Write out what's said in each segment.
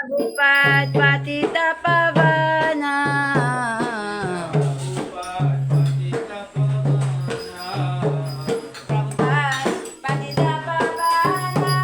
Bupat patita pavana Prabhupada patita pavana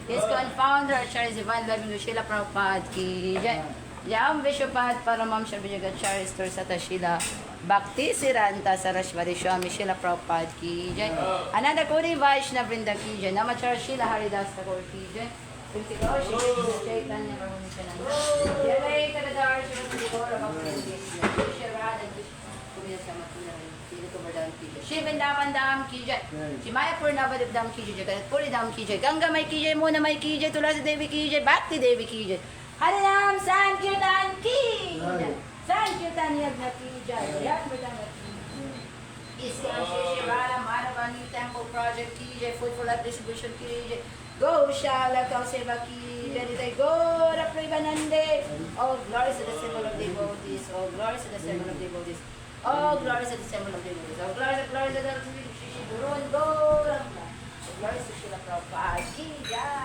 His co-founder, Charles Ivan Babingo Sheila Prabhupada ki Jai. Jam Vishwapad Paramam Shabhijagat Charles Tor Satashila Bhakti Siranta Saraswati Swami Sheila Prabhupada ki Jai. Ananda Kori Vaishnav Vrinda ki Jai. Namachar Sheila Haridas Thakur ki Jai. Tulsi Gaur Shri Krishna Chaitanya Prabhu Nityananda. Jai Kadadar Shri Gaur Bhakti Shri Radha Kumya Samatula Tili Kumardam ki Jai. Shri Vrindavan Dham ki Jai. Shri Mayapur Navadip Dham ki Jai. Jagat Puri Dham ki Jai. Ganga Mai ki Jai. Mona Mai ki Jai. Tulasi Devi ki Jai. Bhakti Devi ki Jai. Hare Ram Sankirtan ki Jai. Sankirtan Yagna ki Jai. Yagna ki ISKCON Shri Shri Radha Madhava New Temple Project ki Jai. Food for Life Distribution ki Jai. Goshala Kauseva ki Jai. Gora Prevanande. All glories to the symbol of devotees. All glories to the symbol of devotees. All glories to the symbol of devotees. All glories to the Shri Shri Guru and Gora. All glories to Srila Prabhupada ki Jai.